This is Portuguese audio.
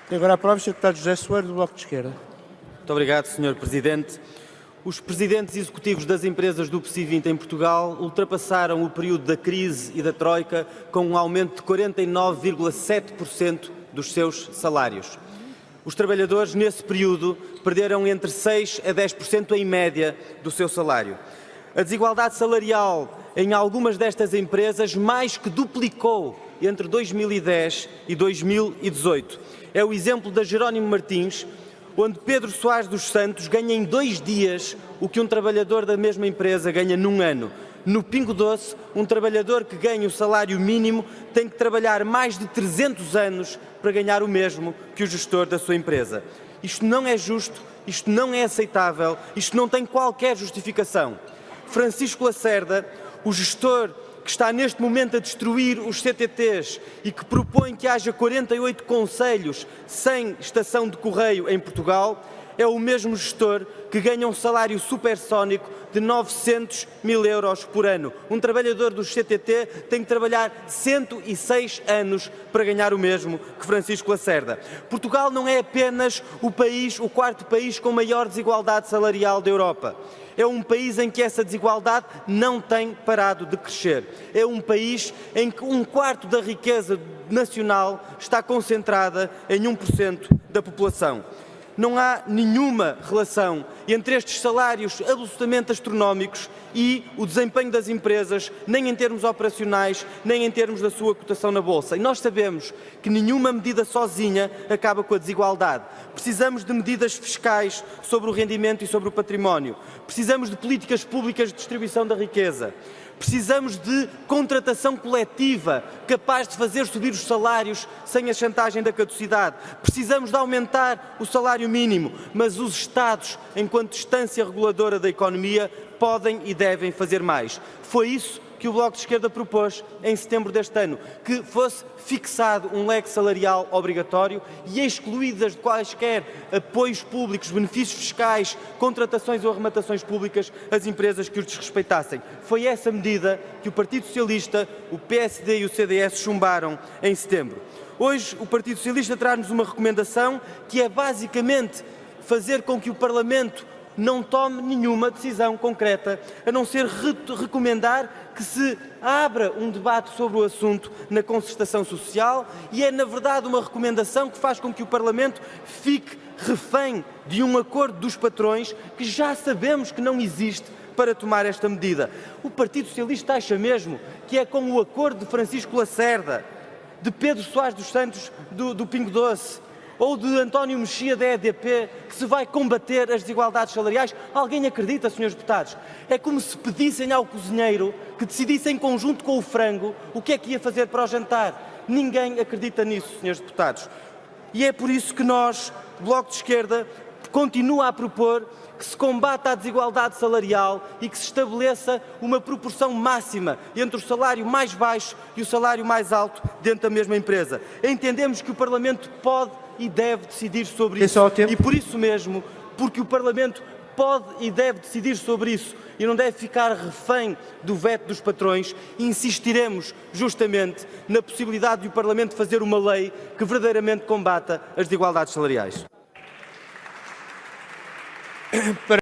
Tem agora a palavra o Sr. Deputado José Soares, do Bloco de Esquerda. Muito obrigado, Sr. Presidente. Os presidentes executivos das empresas do PSI 20 em Portugal ultrapassaram o período da crise e da troika com um aumento de 49,7% dos seus salários. Os trabalhadores, nesse período, perderam entre 6% a 10% em média do seu salário. A desigualdade salarial em algumas destas empresas mais que duplicou entre 2010 e 2018. É o exemplo da Jerónimo Martins, onde Pedro Soares dos Santos ganha em 2 dias o que um trabalhador da mesma empresa ganha num ano. No Pingo Doce, um trabalhador que ganha o salário mínimo tem que trabalhar mais de 300 anos para ganhar o mesmo que o gestor da sua empresa. Isto não é justo, isto não é aceitável, isto não tem qualquer justificação. Francisco Lacerda, o gestor que está neste momento a destruir os CTTs e que propõe que haja 48 concelhos sem estação de correio em Portugal, é o mesmo gestor que ganha um salário supersónico de 900 mil euros por ano. Um trabalhador do CTT tem que trabalhar 106 anos para ganhar o mesmo que Francisco Lacerda. Portugal não é apenas o 4º país com maior desigualdade salarial da Europa. É um país em que essa desigualdade não tem parado de crescer. É um país em que 1/4 da riqueza nacional está concentrada em 1% da população. Não há nenhuma relação entre estes salários absolutamente astronómicos e o desempenho das empresas, nem em termos operacionais, nem em termos da sua cotação na Bolsa. E nós sabemos que nenhuma medida sozinha acaba com a desigualdade. Precisamos de medidas fiscais sobre o rendimento e sobre o património. Precisamos de políticas públicas de distribuição da riqueza. Precisamos de contratação coletiva, capaz de fazer subir os salários sem a chantagem da caducidade. Precisamos de aumentar o salário mínimo, mas os Estados, enquanto instância reguladora da economia, podem e devem fazer mais. Foi isso que o Bloco de Esquerda propôs em setembro deste ano, que fosse fixado um leque salarial obrigatório e excluídas de quaisquer apoios públicos, benefícios fiscais, contratações ou arrematações públicas as empresas que os desrespeitassem. Foi essa medida que o Partido Socialista, o PSD e o CDS chumbaram em setembro. Hoje o Partido Socialista traz-nos uma recomendação que é basicamente fazer com que o Parlamento não tome nenhuma decisão concreta, a não ser recomendar que se abra um debate sobre o assunto na concertação social e é, na verdade, uma recomendação que faz com que o Parlamento fique refém de um acordo dos patrões que já sabemos que não existe para tomar esta medida. O Partido Socialista acha mesmo que é com o acordo de Francisco Lacerda, de Pedro Soares dos Santos do Pingo Doce, ou de António Mexia da EDP, que se vai combater as desigualdades salariais? Alguém acredita, senhores deputados? É como se pedissem ao cozinheiro que decidisse em conjunto com o frango o que é que ia fazer para o jantar. Ninguém acredita nisso, senhores deputados. E é por isso que nós, Bloco de Esquerda, continua a propor que se combata a desigualdade salarial e que se estabeleça uma proporção máxima entre o salário mais baixo e o salário mais alto dentro da mesma empresa. Entendemos que o Parlamento pode e deve decidir sobre isso. E por isso mesmo, porque o Parlamento pode e deve decidir sobre isso e não deve ficar refém do veto dos patrões, insistiremos justamente na possibilidade de o Parlamento fazer uma lei que verdadeiramente combata as desigualdades salariais.